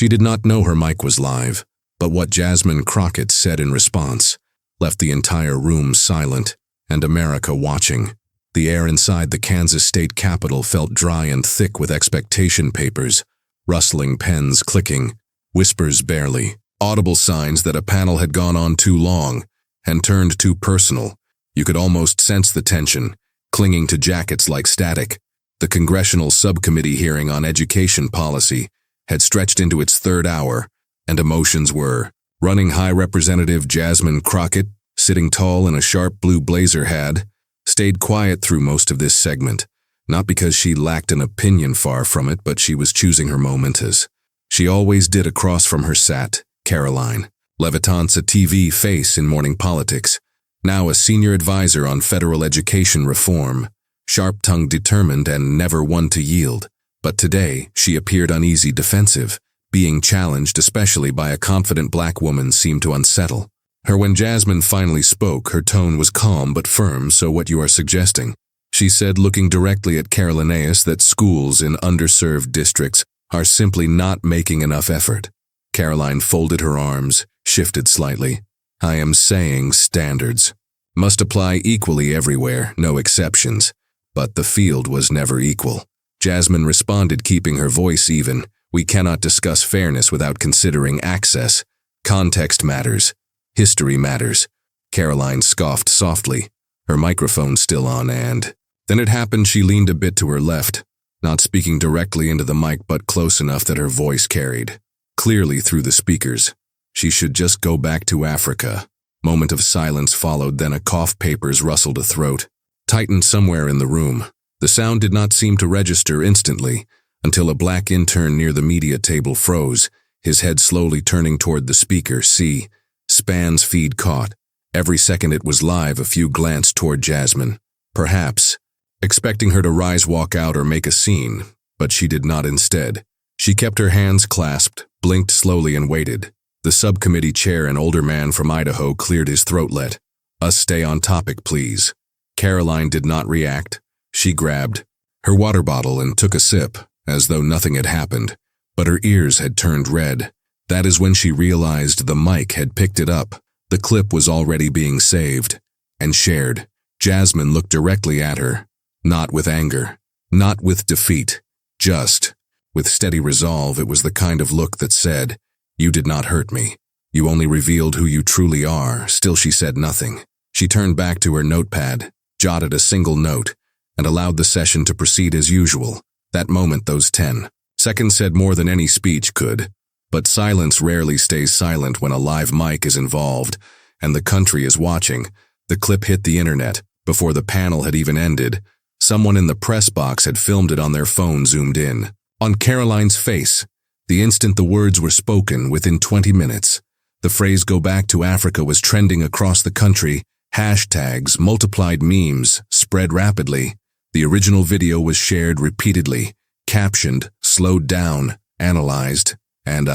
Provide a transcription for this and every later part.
She did not know her mic was live, but what Jasmine Crockett said in response left the entire room silent and America watching. The air inside the Kansas state capitol felt dry and thick with expectation papers, rustling pens clicking, whispers barely, audible signs that a panel had gone on too long and turned too personal. You could almost sense the tension, clinging to jackets like static. The Congressional Subcommittee hearing on education policy had stretched into its third hour, and emotions were running high. Representative Jasmine Crockett, sitting tall in a sharp blue blazer, had stayed quiet through most of this segment, not because she lacked an opinion, far from it, but she was choosing her moment as she always did. Across from her sat Karoline Leavitt, a TV face in morning politics, now a senior advisor on federal education reform, sharp-tongued, determined, and never one to yield. But today, she appeared uneasy, defensive. Being challenged, especially by a confident black woman, seemed to unsettle her. When Jasmine finally spoke, her tone was calm but firm. "So what you are suggesting," she said, looking directly at Karoline Leavitt, "that schools in underserved districts are simply not making enough effort." Karoline folded her arms, shifted slightly. "I am saying standards must apply equally everywhere, no exceptions. But the field was never equal." Jasmine responded, keeping her voice even. "We cannot discuss fairness without considering access. Context matters. History matters." Karoline scoffed softly, her microphone still on, and then it happened. She leaned a bit to her left, not speaking directly into the mic but close enough that her voice carried clearly through the speakers. "She should just go back to Africa." Moment of silence followed, then a cough. Papers rustled, a throat tightened somewhere in the room. The sound did not seem to register instantly until a black intern near the media table froze, his head slowly turning toward the speaker. C-SPAN's feed caught. Every second it was live. A few glanced toward Jasmine, perhaps expecting her to rise, walk out, or make a scene, but she did not. Instead, she kept her hands clasped, blinked slowly, and waited. The subcommittee chair, an older man from Idaho, cleared his throat. "Let us stay on topic, please." Karoline did not react. She grabbed her water bottle and took a sip, as though nothing had happened, but her ears had turned red. That is when she realized the mic had picked it up. The clip was already being saved and shared. Jasmine looked directly at her, not with anger, not with defeat, just with steady resolve. It was the kind of look that said, "You did not hurt me. You only revealed who you truly are." Still, she said nothing. She turned back to her notepad, jotted a single note, and allowed the session to proceed as usual. That moment, those 10 seconds, said more than any speech could. But silence rarely stays silent when a live mic is involved, and the country is watching. The clip hit the internet before the panel had even ended. Someone in the press box had filmed it on their phone, zoomed in on Karoline's face. The instant the words were spoken, within 20 minutes, the phrase "go back to Africa" was trending across the country. Hashtags, multiplied, memes spread rapidly. The original video was shared repeatedly, captioned, slowed down, analyzed, and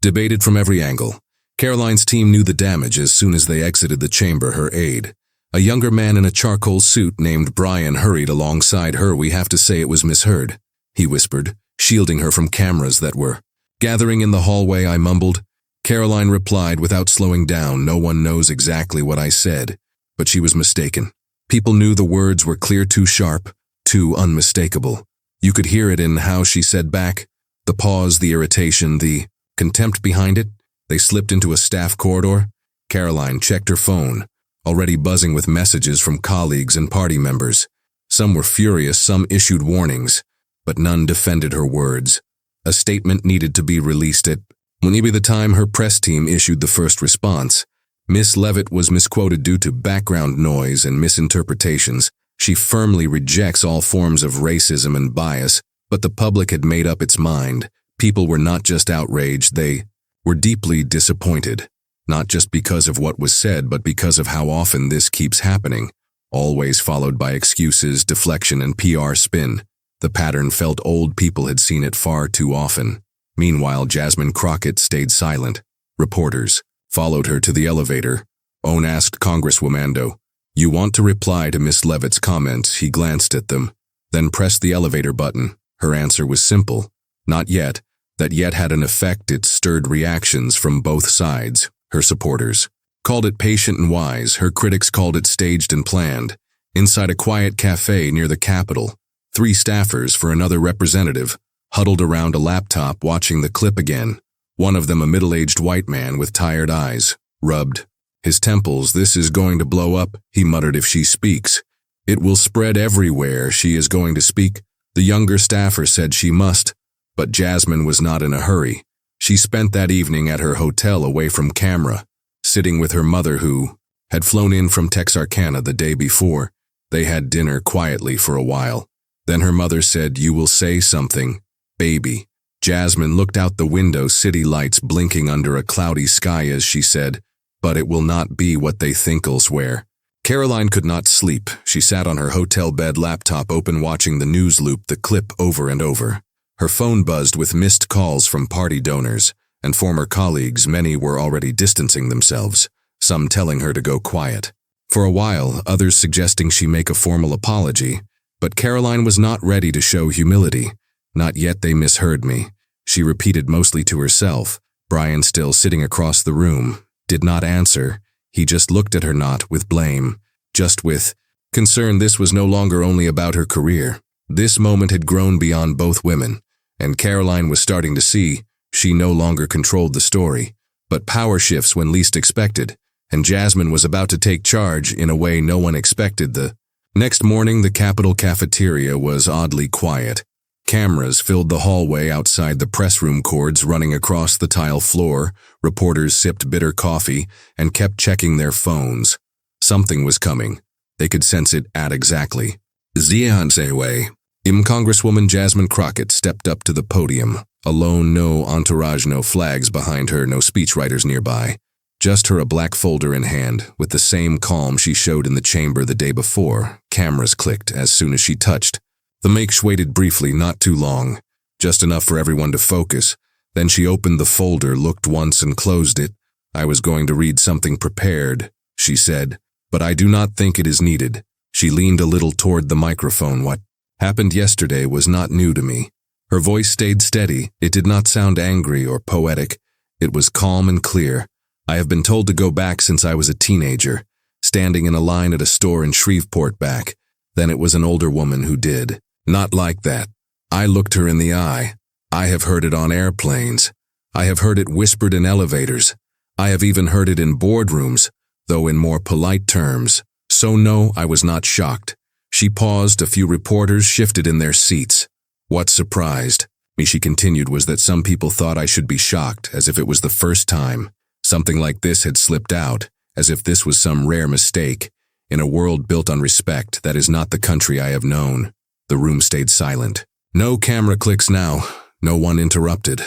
debated from every angle. Karoline's team knew the damage as soon as they exited the chamber. Her aide, a younger man in a charcoal suit named Brian, hurried alongside her. "We have to say it was misheard," he whispered, shielding her from cameras that were gathering in the hallway. "I mumbled." Karoline replied without slowing down, "No one knows exactly what I said." But she was mistaken. People knew the words were clear, too sharp, too unmistakable. You could hear it in how she said back, the pause, the irritation, the contempt behind it. They slipped into a staff corridor. Karoline checked her phone, already buzzing with messages from colleagues and party members. Some were furious, some issued warnings, but none defended her words. A statement needed to be released at maybe the time her press team issued the first response. Miss Leavitt was misquoted due to background noise and misinterpretations. She firmly rejects all forms of racism and bias, but the public had made up its mind. People were not just outraged, they were deeply disappointed, not just because of what was said, but because of how often this keeps happening, always followed by excuses, deflection, and PR spin. The pattern felt old. People had seen it far too often. Meanwhile, Jasmine Crockett stayed silent. Reporters followed her to the elevator. Owen asked Congresswoman, "You want to reply to Miss Leavitt's comments?" He glanced at them, then pressed the elevator button. Her answer was simple, "Not yet. that yet had an effect. It stirred reactions from both sides. Her supporters called it patient and wise. Her critics called it staged and planned. Inside a quiet cafe near the Capitol, 3 staffers for another representative huddled around a laptop watching the clip again. One of them, a middle-aged white man with tired eyes, rubbed his temples. "This is going to blow up," he muttered. "If she speaks, it will spread everywhere. She is going to speak." The younger staffer said she must, but Jasmine was not in a hurry. She spent that evening at her hotel away from camera, sitting with her mother who had flown in from Texarkana the day before. They had dinner quietly for a while. Then her mother said, "You will say something, baby." Jasmine looked out the window, city lights blinking under a cloudy sky as she said, "But it will not be what they think elsewhere." Karoline could not sleep. She sat on her hotel bed, laptop open, watching the news loop, the clip over and over. Her phone buzzed with missed calls from party donors and former colleagues. Many were already distancing themselves, some telling her to go quiet. For a while, others suggesting she make a formal apology, but Karoline was not ready to show humility. "Not yet, they misheard me," she repeated mostly to herself. Brian, still sitting across the room, did not answer. He just looked at her, not with blame, just with concern. This was no longer only about her career. This moment had grown beyond both women, and Karoline was starting to see she no longer controlled the story. But power shifts when least expected, and Jasmine was about to take charge in a way no one expected. The next morning, the Capitol cafeteria was oddly quiet. Cameras filled the hallway outside the press room, cords running across the tile floor. Reporters sipped bitter coffee and kept checking their phones. Something was coming. They could sense it at exactly. Ziansewe. Congresswoman Jasmine Crockett stepped up to the podium. Alone, no entourage, no flags behind her, no speechwriters nearby. Just her, a black folder in hand, with the same calm she showed in the chamber the day before. Cameras clicked as soon as she touched. The make waited briefly, not too long, just enough for everyone to focus. Then she opened the folder, looked once and closed it. "I was going to read something prepared," she said, "but I do not think it is needed." She leaned a little toward the microphone. "What happened yesterday was not new to me." Her voice stayed steady. It did not sound angry or poetic. It was calm and clear. "I have been told to go back since I was a teenager, standing in a line at a store in Shreveport back. Then it was an older woman who did. Not like that. I looked her in the eye. I have heard it on airplanes. I have heard it whispered in elevators. I have even heard it in boardrooms, though in more polite terms. So no, I was not shocked." She paused. A few reporters shifted in their seats. "What surprised me," she continued, "was that some people thought I should be shocked, as if it was the first time something like this had slipped out, as if this was some rare mistake. In a world built on respect, that is not the country I have known." The room stayed silent. No camera clicks now. No one interrupted.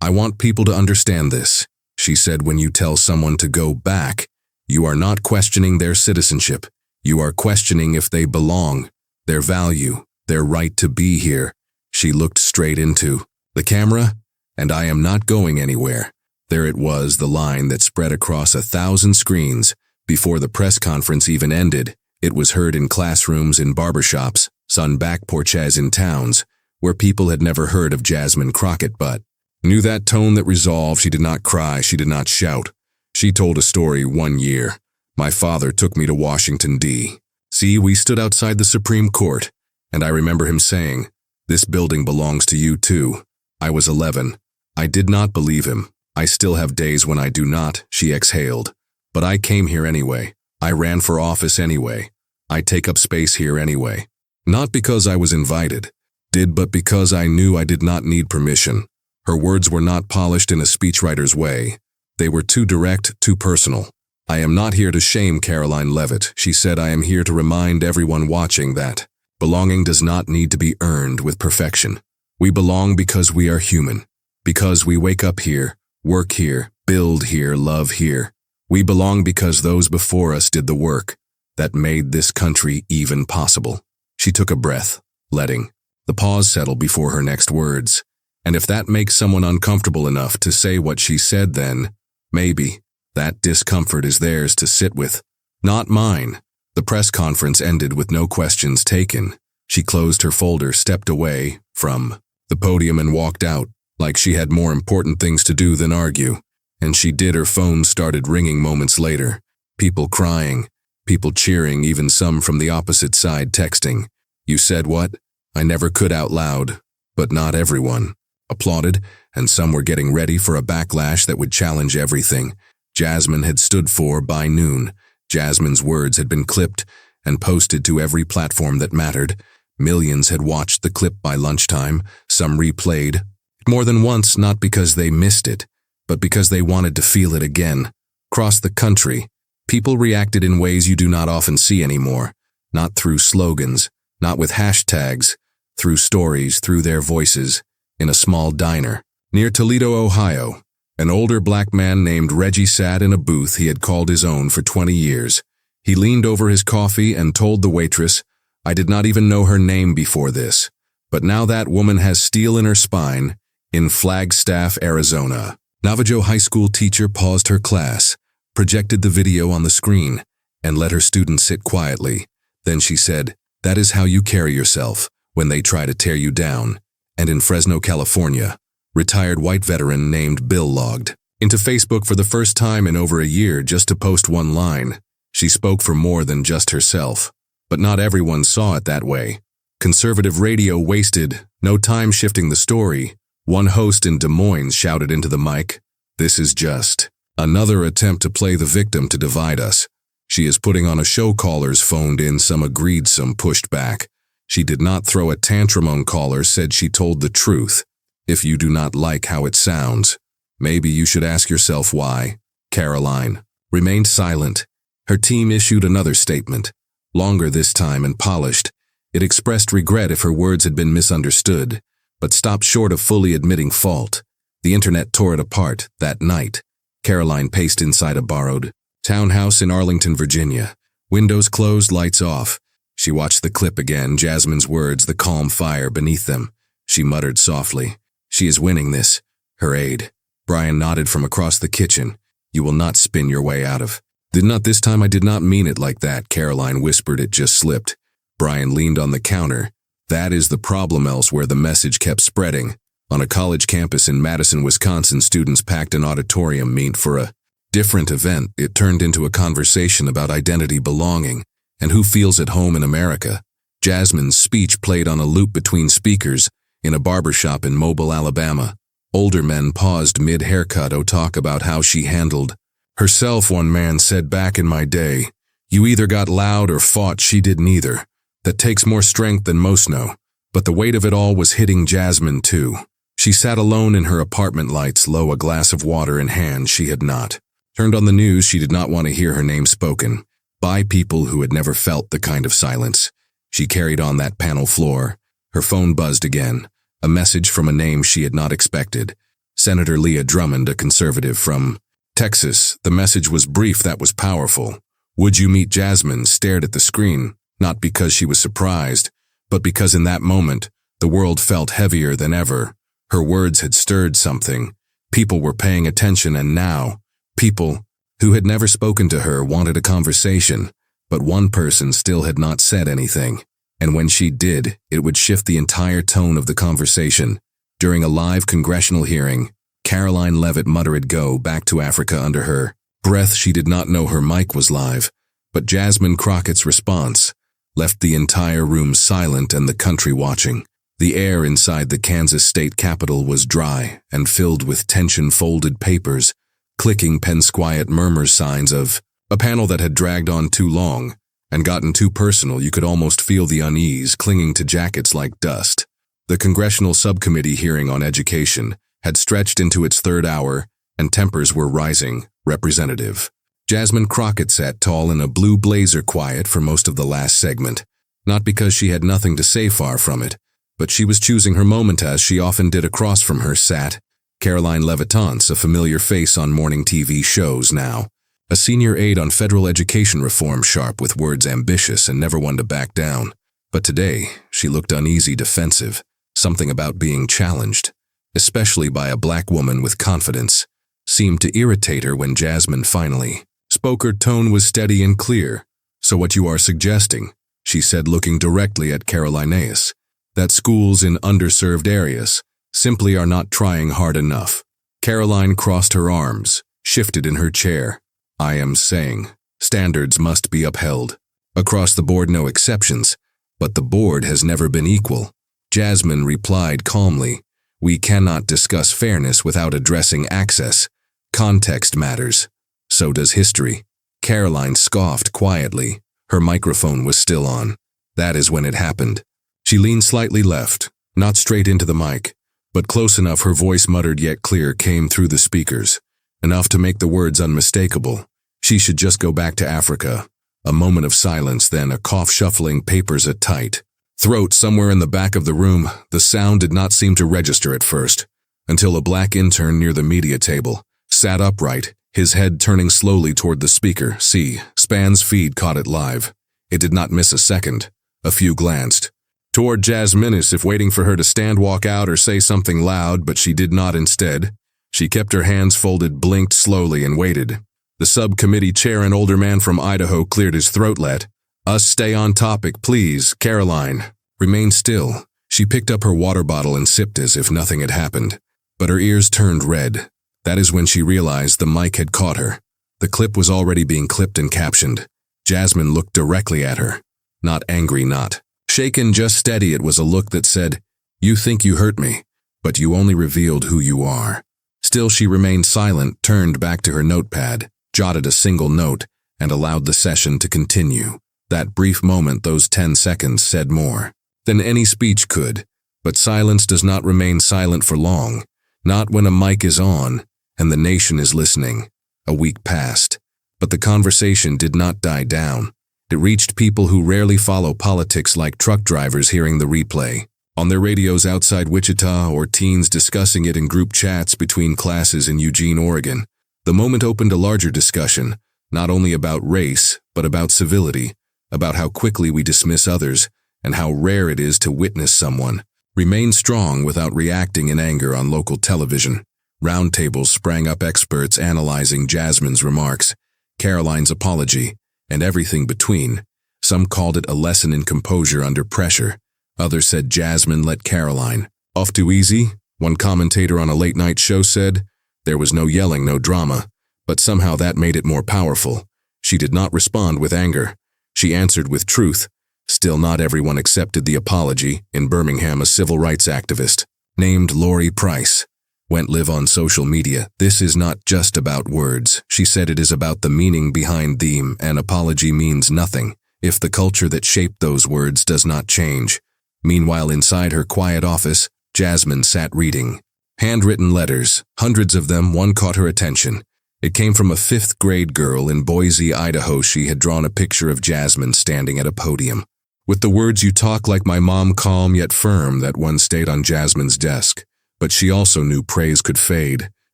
"I want people to understand this," she said. "When you tell someone to go back, you are not questioning their citizenship. You are questioning if they belong, their value, their right to be here." She looked straight into the camera, "And I am not going anywhere." There it was, the line that spread across 1,000 screens. Before the press conference even ended, it was heard in classrooms, in barbershops, on back porches in towns, where people had never heard of Jasmine Crockett but knew that tone, that resolve. She did not cry, she did not shout. She told a story. "One year, my father took me to Washington, D.C. We stood outside the Supreme Court, and I remember him saying, 'This building belongs to you too.' I was 11. I did not believe him. I still have days when I do not," she exhaled. "But I came here anyway. I ran for office anyway. I take up space here anyway. Not because I was invited, but because I knew I did not need permission." Her words were not polished in a speechwriter's way. They were too direct, too personal. "I am not here to shame Karoline Leavitt," she said. "I am here to remind everyone watching that belonging does not need to be earned with perfection. We belong because we are human, because we wake up here, work here, build here, love here. We belong because those before us did the work that made this country even possible." She took a breath, letting the pause settle before her next words. "And if that makes someone uncomfortable enough to say what she said, then maybe that discomfort is theirs to sit with, not mine." The press conference ended with no questions taken. She closed her folder, stepped away from the podium and walked out. like she had more important things to do than argue. And she did. Her phone started ringing moments later. People crying, people cheering, even some from the opposite side texting. "You said what?" I never could out loud, but not everyone applauded, and some were getting ready for a backlash that would challenge everything Jasmine had stood for by noon. Jasmine's words had been clipped and posted to every platform that mattered. Millions had watched the clip by lunchtime, some replayed more than once, not because they missed it, but because they wanted to feel it again. Across the country, people reacted in ways you do not often see anymore, not through slogans, not with hashtags, through stories, through their voices. In a small diner near Toledo, Ohio, an older black man named Reggie sat in a booth he had called his own for 20 years. He leaned over his coffee and told the waitress, "I did not even know her name before this, but now that woman has steel in her spine," in Flagstaff, Arizona. Navajo high school teacher paused her class, projected the video on the screen, and let her students sit quietly. Then she said, "That is how you carry yourself when they try to tear you down." And in Fresno, California, retired white veteran named Bill logged into Facebook for the first time in over a year just to post one line. She spoke for more than just herself, but not everyone saw it that way. Conservative radio wasted no time shifting the story. One host in Des Moines shouted into the mic, "This is just another attempt to play the victim to divide us. She is putting on a show." Callers phoned in, some agreed, some pushed back. She did not throw a tantrum on callers, said she told the truth. If you do not like how it sounds, maybe you should ask yourself why. Karoline remained silent. Her team issued another statement, longer this time and polished. It expressed regret if her words had been misunderstood, but stopped short of fully admitting fault. The internet tore it apart that night. Karoline paced inside a borrowed townhouse in Arlington, Virginia. Windows closed, lights off. She watched the clip again, Jasmine's words, the calm fire beneath them. She muttered softly, "She is winning this." Her aide, Brian, nodded from across the kitchen. "You will not spin your way out of." "Did not this time. I did not mean it like that," Karoline whispered. "It just slipped." Brian leaned on the counter. "That is the problem." Elsewhere, the message kept spreading. On a college campus in Madison, Wisconsin, students packed an auditorium meant for a different event. It turned into a conversation about identity, belonging, and who feels at home in America. Jasmine's speech played on a loop between speakers in a barbershop in Mobile, Alabama. Older men paused mid-haircut to talk about how she handled herself. One man said, "Back in my day, you either got loud or fought. She did neither. That takes more strength than most know." But the weight of it all was hitting Jasmine too. She sat alone in her apartment, lights low, a glass of water in hand. She had not turned on the news. She did not want to hear her name spoken by people who had never felt the kind of silence she carried on that panel floor. Her phone buzzed again, a message from a name she had not expected. Senator Leah Drummond, a conservative from Texas. The message was brief, that was powerful. "Would you meet?" Jasmine stared at the screen, not because she was surprised, but because in that moment, the world felt heavier than ever. Her words had stirred something. People were paying attention, and now, people who had never spoken to her wanted a conversation, but one person still had not said anything. And when she did, it would shift the entire tone of the conversation. During a live congressional hearing, Karoline Leavitt muttered, "Go back to Africa," under her breath. She did not know her mic was live, but Jasmine Crockett's response left the entire room silent and the country watching. The air inside the Kansas state capitol was dry and filled with tension, folded papers, clicking pens, quiet murmurs, signs of a panel that had dragged on too long and gotten too personal. You could almost feel the unease clinging to jackets like dust. The congressional subcommittee hearing on education had stretched into its third hour, and tempers were rising. Representative Jasmine Crockett sat tall in a blue blazer, quiet for most of the last segment, not because she had nothing to say, far from it, but she was choosing her moment. As she often did, across from her sat Karoline Leavitt, a familiar face on morning TV shows now, a senior aide on federal education reform, sharp with words, ambitious, and never one to back down. But today, she looked uneasy, defensive, something about being challenged, especially by a black woman with confidence, seemed to irritate her. When Jasmine finally spoke, her tone was steady and clear. "So what you are suggesting," she said, looking directly at Karoline, "that schools in underserved areas, simply are not trying hard enough. Karoline crossed her arms, shifted in her chair. I am saying, standards must be upheld. Across the board, no exceptions, but the board has never been equal. Jasmine replied calmly, we cannot discuss fairness without addressing access. Context matters. So does history. Karoline scoffed quietly. Her microphone was still on. That is when it happened. She leaned slightly left, not straight into the mic, but close enough her voice, muttered yet clear, came through the speakers. Enough to make the words unmistakable. She should just go back to Africa. A moment of silence, then a cough, shuffling papers at tight throat somewhere in the back of the room. The sound did not seem to register at first, until a black intern near the media table sat upright, his head turning slowly toward the speaker. Span's feed caught it live. It did not miss a second. A few glanced toward Jasmine as if waiting for her to stand, walk out, or say something loud, but she did not. Instead, she kept her hands folded, blinked slowly, and waited. The subcommittee chair, an older man from Idaho, cleared his throat. Let us stay on topic, please. Karoline remained still. She picked up her water bottle and sipped as if nothing had happened, but her ears turned red. That is when she realized the mic had caught her. The clip was already being clipped and captioned. Jasmine looked directly at her. Not angry, not shaken, just steady. It was a look that said, you think you hurt me, but you only revealed who you are. Still, she remained silent, turned back to her notepad, jotted a single note, and allowed the session to continue. That brief moment, those 10 seconds, said more than any speech could. But silence does not remain silent for long, not when a mic is on and the nation is listening. A week passed, but the conversation did not die down. It reached people who rarely follow politics, like truck drivers hearing the replay on their radios outside Wichita, or teens discussing it in group chats between classes in Eugene, Oregon. The moment opened a larger discussion, not only about race, but about civility, about how quickly we dismiss others, and how rare it is to witness someone remain strong without reacting in anger on local television. Roundtables sprang up, experts analyzing Jasmine's remarks, Karoline's apology, and everything between. Some called it a lesson in composure under pressure. Others said Jasmine let Karoline off too easy. One commentator on a late-night show said, there was no yelling, no drama, but somehow that made it more powerful. She did not respond with anger. She answered with truth. Still, not everyone accepted the apology. In Birmingham, a civil rights activist named Lori Price went live on social media. This is not just about words, she said. It is about the meaning behind them. An apology means nothing if the culture that shaped those words does not change. Meanwhile, inside her quiet office, Jasmine sat reading handwritten letters, hundreds of them. One caught her attention. It came from a 5th grade girl in Boise, Idaho. She had drawn a picture of Jasmine standing at a podium with the words, you talk like my mom, calm yet firm. That one stayed on Jasmine's desk. But she also knew praise could fade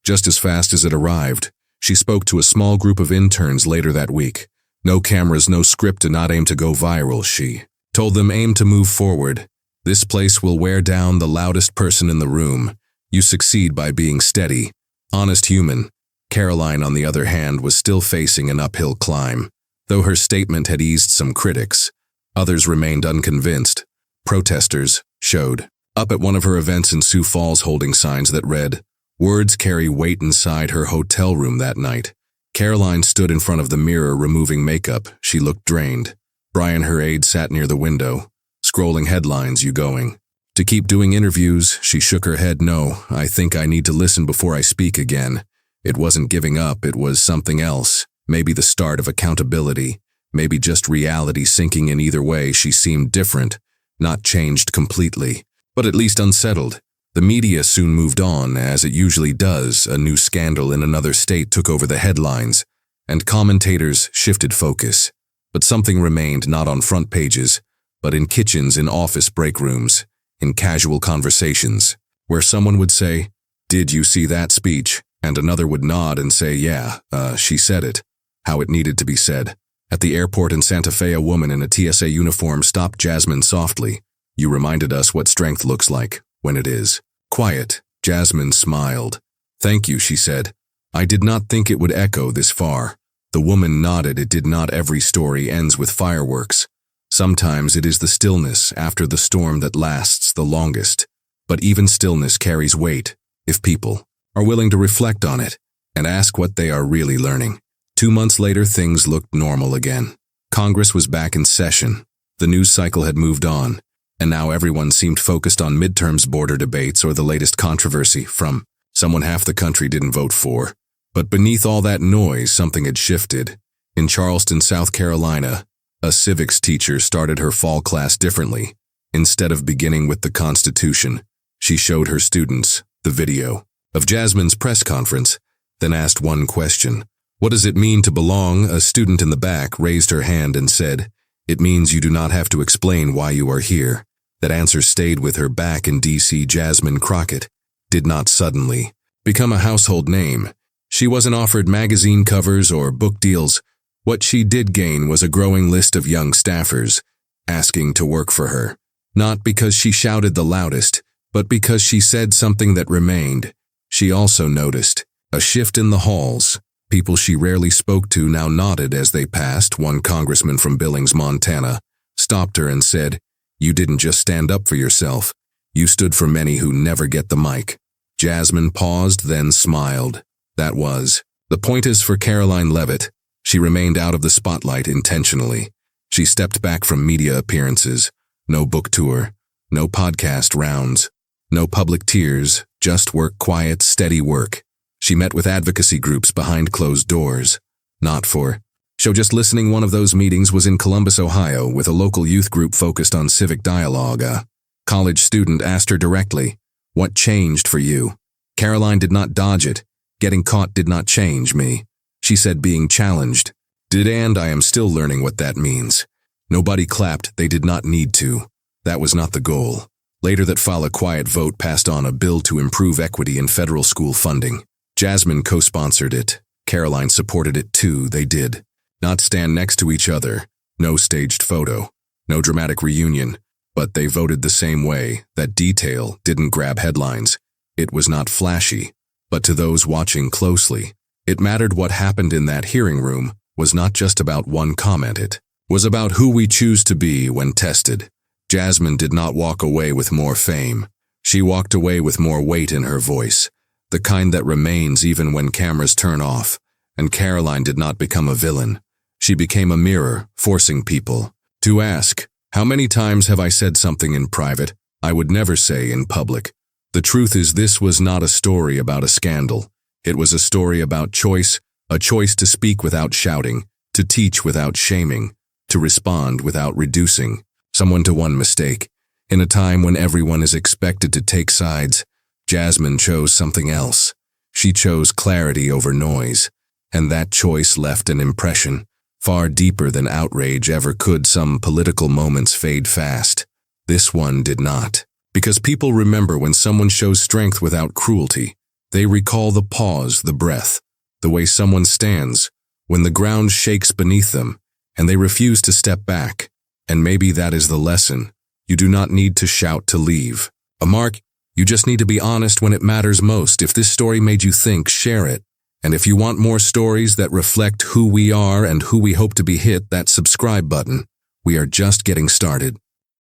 just as fast as it arrived. She spoke to a small group of interns later that week. No cameras, no script, and not aim to go viral. She told them, aim to move forward. This place will wear down the loudest person in the room. You succeed by being steady, honest human. Karoline, on the other hand, was still facing an uphill climb. Though her statement had eased some critics, others remained unconvinced. Protesters showed up at one of her events in Sioux Falls holding signs that read, words carry weight. Inside her hotel room that night, Karoline stood in front of the mirror removing makeup. She looked drained. Brian, her aide, sat near the window, scrolling headlines. You going to keep doing interviews? She shook her head. No, I think I need to listen before I speak again. It wasn't giving up, it was something else. Maybe the start of accountability, maybe just reality sinking in. Either way, she seemed different, not changed completely, but at least unsettled. The media soon moved on, as it usually does. A new scandal in another state took over the headlines, and commentators shifted focus. But something remained, not on front pages, but in kitchens, in office break rooms, in casual conversations, where someone would say, did you see that speech? And another would nod and say, yeah, she said it, how it needed to be said. At the airport in Santa Fe, a woman in a TSA uniform stopped Jasmine softly. You reminded us what strength looks like when it is quiet. Jasmine smiled. Thank you, she said. I did not think it would echo this far. The woman nodded. It did not. Every story ends with fireworks. Sometimes it is the stillness after the storm that lasts the longest. But even stillness carries weight if people are willing to reflect on it and ask what they are really learning. 2 months later, things looked normal again. Congress was back in session. The news cycle had moved on, and now everyone seemed focused on midterms, border debates, or the latest controversy from someone half the country didn't vote for. But beneath all that noise, something had shifted. In Charleston, South Carolina, a civics teacher started her fall class differently. Instead of beginning with the Constitution, she showed her students the video of Jasmine's press conference, then asked one question. "What does it mean to belong?" A student in the back raised her hand and said, "It means you do not have to explain why you are here." That answer stayed with her. Back in D.C., Jasmine Crockett did not suddenly become a household name. She wasn't offered magazine covers or book deals. What she did gain was a growing list of young staffers asking to work for her. Not because she shouted the loudest, but because she said something that remained. She also noticed a shift in the halls. People she rarely spoke to now nodded as they passed. One congressman from Billings, Montana, stopped her and said, "You didn't just stand up for yourself. You stood for many who never get the mic." Jasmine paused, then smiled. That was the point. Is for Karoline Leavitt. She remained out of the spotlight intentionally. She stepped back from media appearances. No book tour, no podcast rounds, no public tears, just work, quiet, steady work. She met with advocacy groups behind closed doors. Not for show, just listening. One of those meetings was in Columbus, Ohio, with a local youth group focused on civic dialogue. A college student asked her directly, "What changed for you?" Karoline did not dodge it. "Getting caught did not change me." She said, "Being challenged did, and I am still learning what that means." Nobody clapped. They did not need to. That was not the goal. Later that fall, a quiet vote passed on a bill to improve equity in federal school funding. Jasmine co-sponsored it. Karoline supported it too. They did not stand next to each other. No staged photo. No dramatic reunion. But they voted the same way. That detail didn't grab headlines. It was not flashy. But to those watching closely, it mattered. What happened in that hearing room was not just about one comment. It was about who we choose to be when tested. Jasmine did not walk away with more fame. She walked away with more weight in her voice, the kind that remains even when cameras turn off. And Karoline did not become a villain. She became a mirror, forcing people to ask, "How many times have I said something in private I would never say in public?" The truth is, this was not a story about a scandal. It was a story about choice, a choice to speak without shouting, to teach without shaming, to respond without reducing someone to one mistake. In a time when everyone is expected to take sides, Jasmine chose something else. She chose clarity over noise, and that choice left an impression far deeper than outrage ever could. Some political moments fade fast. This one did not. Because people remember when someone shows strength without cruelty. They recall the pause, the breath, the way someone stands when the ground shakes beneath them, and they refuse to step back. And maybe that is the lesson. You do not need to shout to leave a mark. You just need to be honest when it matters most. If this story made you think, share it. And if you want more stories that reflect who we are and who we hope to be, hit that subscribe button. We are just getting started.